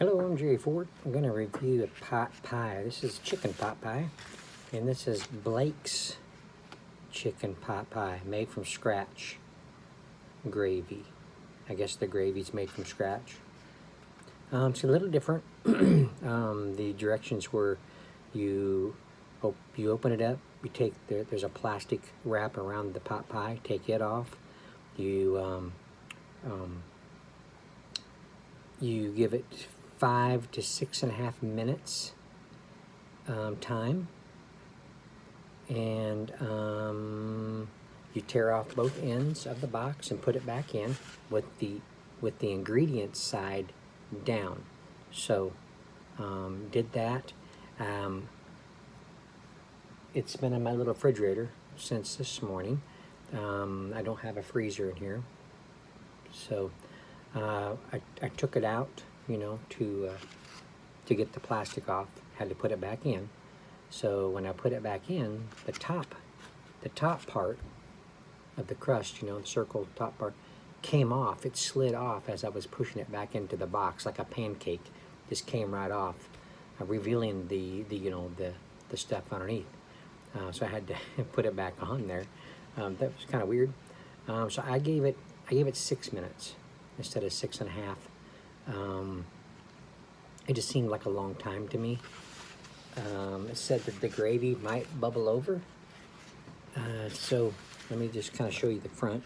Hello, I'm Jerry Ford. I'm going to review a pot pie. This is chicken pot pie, and this is Blake's chicken pot pie, made from scratch. Gravy. I guess the gravy's made from scratch. It's a little different. The directions were you open it up, you take, there's a plastic wrap around the pot pie, take it off, you give it 5 to 6.5 minutes time, and you tear off both ends of the box and put it back in with the ingredients side down. So did that. It's been in my little refrigerator since this morning. I don't have a freezer in here, so I took it out, to get the plastic off. Had to put it back in. So when I put it back in, the top part of the crust, the circle top part, came off. It slid off as I was pushing it back into the box, like a pancake. Just came right off, revealing the stuff underneath. So I had to put it back on there. That was kind of weird. So I gave it 6 minutes instead of 6.5. It just seemed like a long time to me. It said that the gravy might bubble over. So let me just kind of show you the front.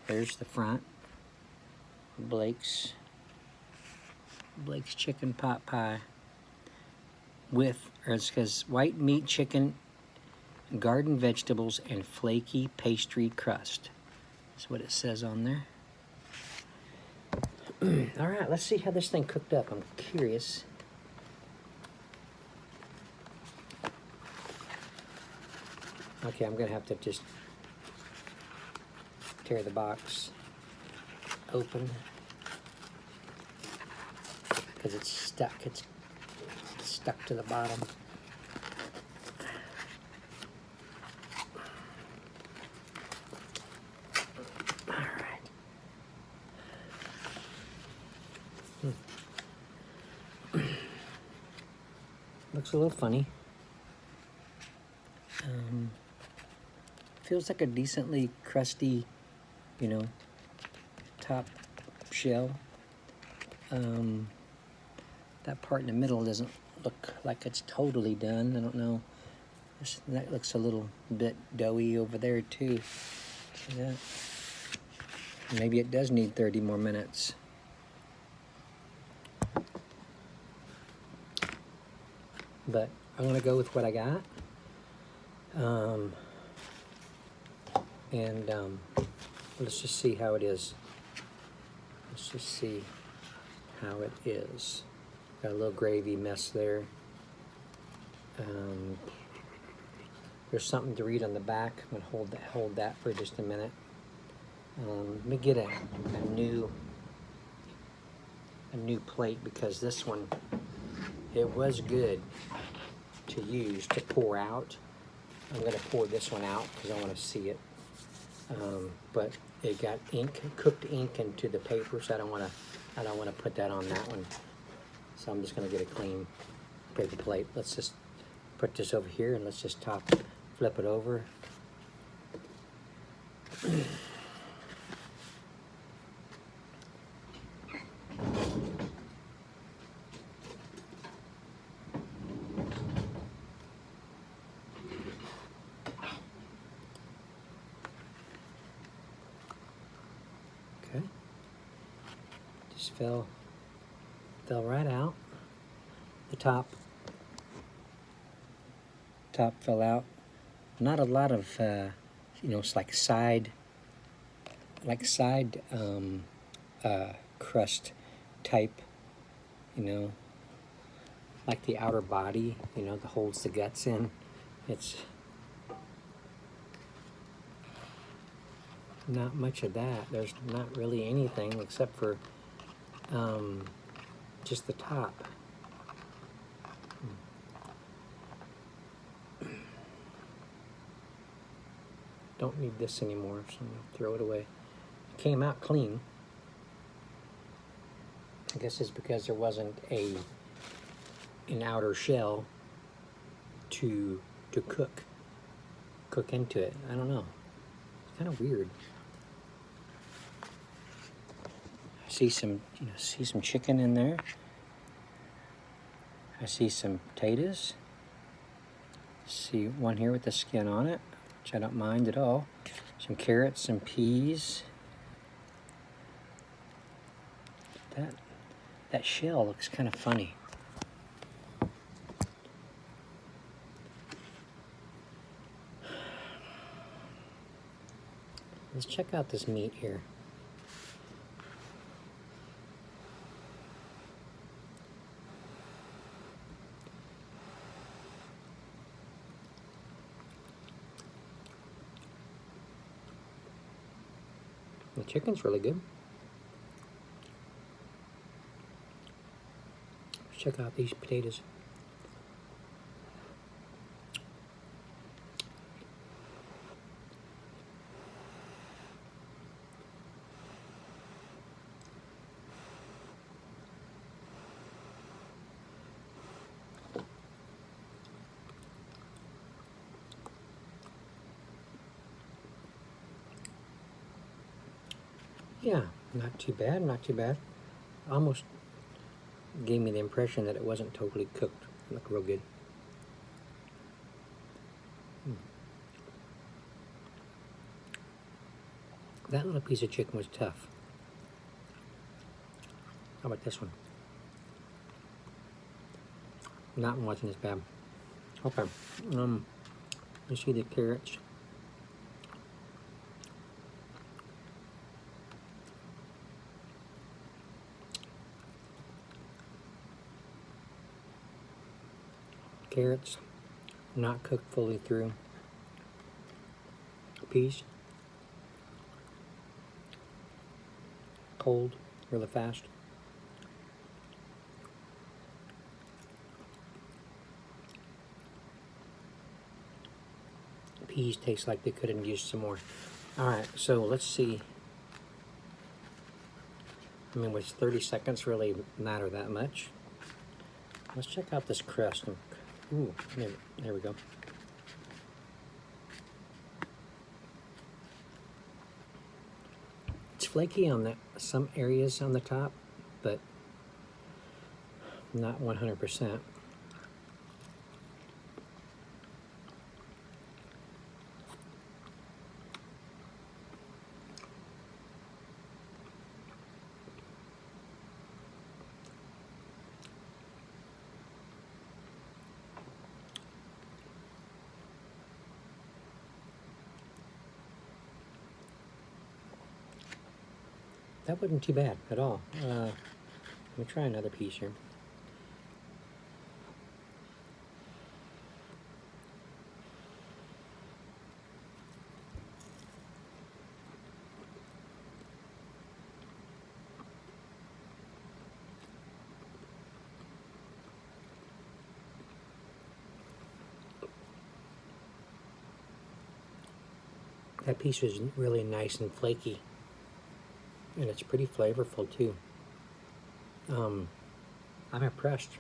There's the front. Blake's chicken pot pie it says white meat, chicken, garden vegetables, and flaky pastry crust. That's what it says on there. All right, let's see how this thing cooked up. I'm curious. Okay, I'm gonna have to just tear the box open because it's stuck. It's stuck to the bottom. All right. Looks a little funny. Feels like a decently crusty, top shell. That part in the middle doesn't look like it's totally done. I don't know. That looks a little bit doughy over there too. See that? Maybe it does need 30 more minutes. But I'm gonna go with what I got. Let's just see how it is. Let's just see how it is. Got a little gravy mess there. There's something to read on the back. I'm gonna hold that for just a minute. Let me get a new plate, because this one, it was good to use to pour out. I'm gonna pour this one out because I want to see it. But it got cooked ink into the paper, so I don't want to put that on that one. So I'm just gonna get a clean paper plate. Let's just put this over here and let's just flip it over. Okay, just fell right out. The top fell out. Not a lot of it's like side crust type, like the outer body, that holds the guts in. It's not much of that. There's not really anything except for just the top. Don't need this anymore, so I'm gonna throw it away. It came out clean. I guess it's because there wasn't an outer shell to cook into it. I don't know. It's kind of weird. I see some chicken in there. I see some potatoes. See one here with the skin on it, which I don't mind at all. Some carrots, some peas. That shell looks kind of funny. Let's check out this meat here. The chicken's really good. Let's check out these potatoes. Yeah, not too bad, not too bad. Almost gave me the impression that it wasn't totally cooked. It looked real good. That little piece of chicken was tough. How about this one? Not watching this bad. Okay. You see the carrots. Carrots, not cooked fully through. Peas, cold, really fast. Peas taste like they could have used some more. Alright, so let's see. I mean, was 30 seconds really matter that much? Let's check out this crust. Ooh, there we go. It's flaky on some areas on the top, but not 100%. That wasn't too bad at all. Let me try another piece here. That piece was really nice and flaky. And it's pretty flavorful too. I'm impressed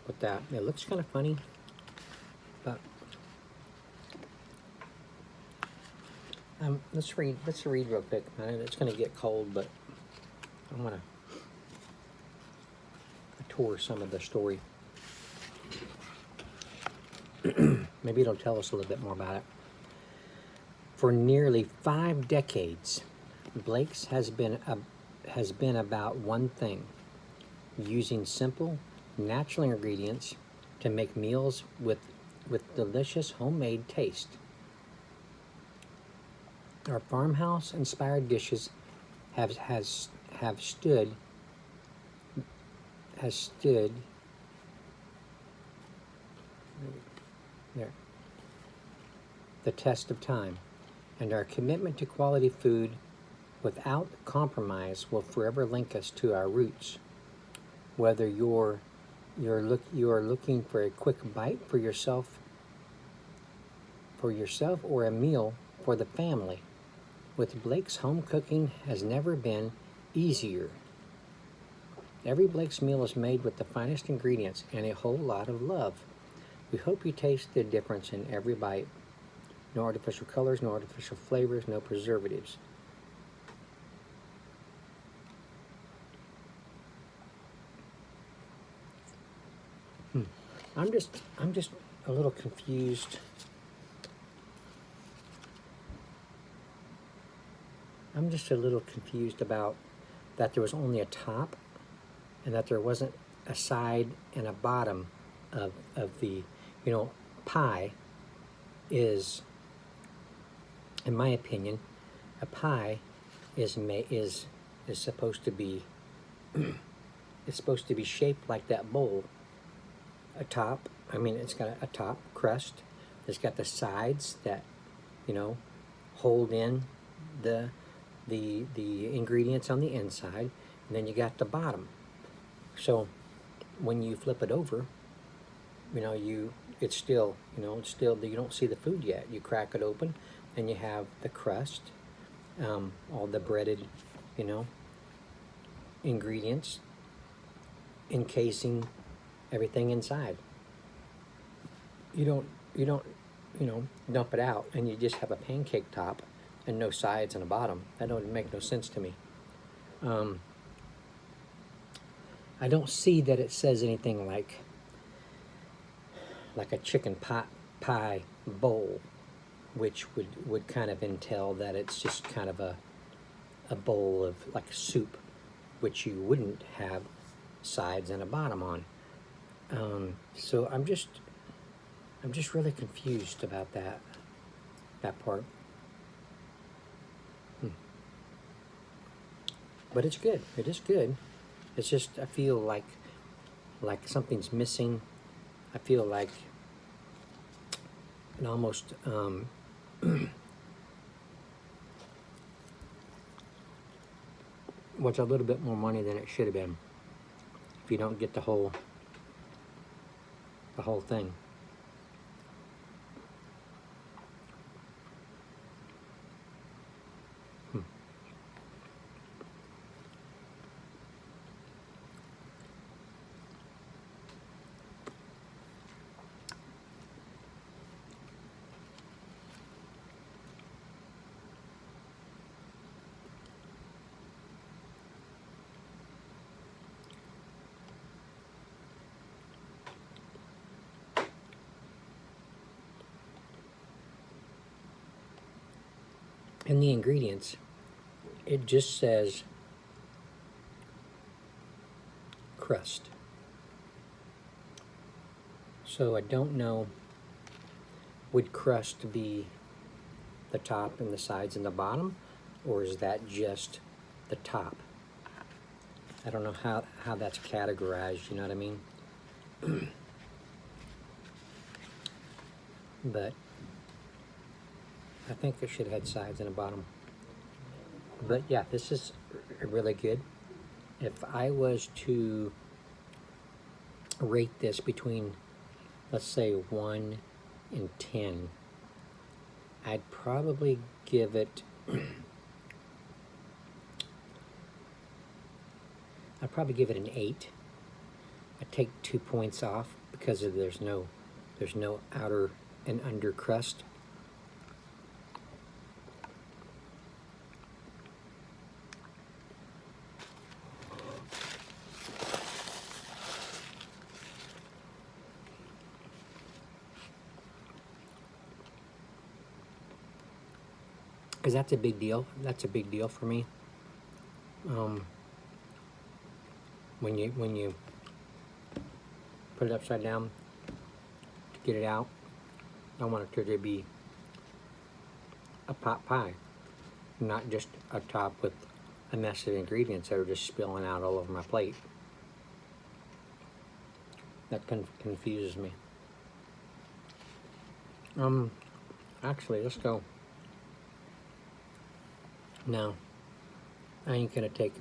with that. It looks kind of funny, but let's read real quick. It's going to get cold, but I want to tour some of the story. Maybe it'll tell us a little bit more about it. For nearly 5 decades, Blake's has been about one thing: using simple, natural ingredients to make meals with delicious homemade taste. Our farmhouse-inspired dishes have stood there the test of time, and our commitment to quality food without compromise will forever link us to our roots. Whether you are looking for a quick bite for yourself or a meal for the family, with Blake's, home cooking has never been easier. Every Blake's meal is made with the finest ingredients and a whole lot of love. We hope you taste the difference in every bite. No artificial colors, no artificial flavors, no preservatives. I'm just a little confused. I'm just a little confused about that there was only a top and that there wasn't a side and a bottom of the, you know, pie is, in my opinion, a pie is supposed to be it's supposed to be shaped like that bowl. A top, I mean, it's got a top crust. It's got the sides that, you know, hold in the ingredients on the inside, and then you got the bottom. So when you flip it over, you know, it's still, you know, it's still, you don't see the food yet. You crack it open, and you have the crust, all the breaded, you know, ingredients encasing everything inside. You don't, you know, dump it out, and you just have a pancake top and no sides and a bottom. That don't make no sense to me. I don't see that it says anything like a chicken pot pie bowl, which would kind of entail that it's just kind of a bowl of like soup, which you wouldn't have sides and a bottom on. So I'm just really confused about that part. But it's good. It is good. It's just I feel like something's missing. I feel like it almost was a little bit more money than it should have been. If you don't get the whole thing. And the ingredients, it just says crust. So I don't know, would crust be the top and the sides and the bottom, or is that just the top? I don't know how that's categorized, you know what I mean? But I think it should have had sides and a bottom. But yeah, this is really good. If I was to rate this between, let's say, 1 and 10, I'd probably give it an 8. I'd take 2 points off because there's no outer and under crust. Because that's a big deal. That's a big deal for me. When you put it upside down to get it out, I want it to be a pot pie, not just a top with a mess of ingredients that are just spilling out all over my plate. That confuses me. Actually, let's go. No, I ain't gonna take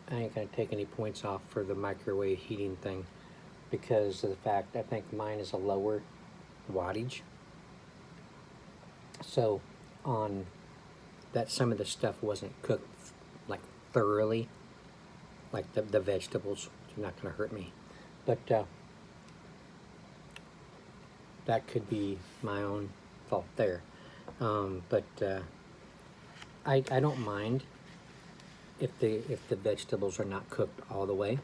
any points off for the microwave heating thing because of the fact I think mine is a lower wattage. So on that, some of the stuff wasn't cooked like thoroughly, like the vegetables, not going to hurt me. But that could be my own fault there. I don't mind if the vegetables are not cooked all the way.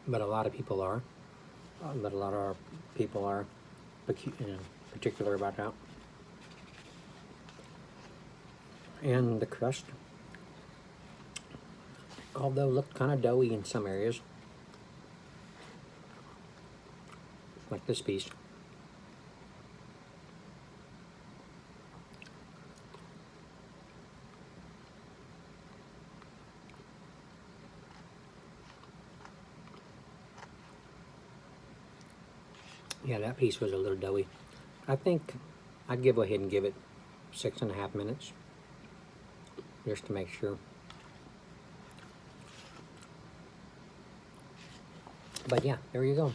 But a lot of people are. But a lot of our people are, particular about that. And the crust, although looked kind of doughy in some areas, like this piece. Yeah, that piece was a little doughy. I think I'd go ahead and give it 6.5 minutes, just to make sure. But yeah, there you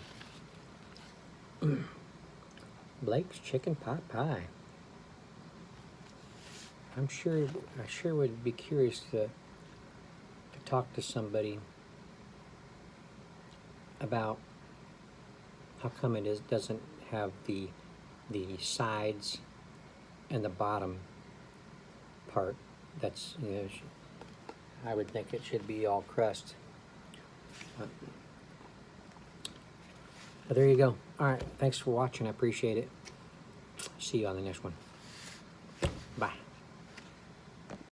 go. Blake's chicken pot pie. I sure would be curious to talk to somebody about how come doesn't have the sides and the bottom part. That's, I would think it should be all crust. But there you go. All right, thanks for watching. I appreciate it. See you on the next one. Bye.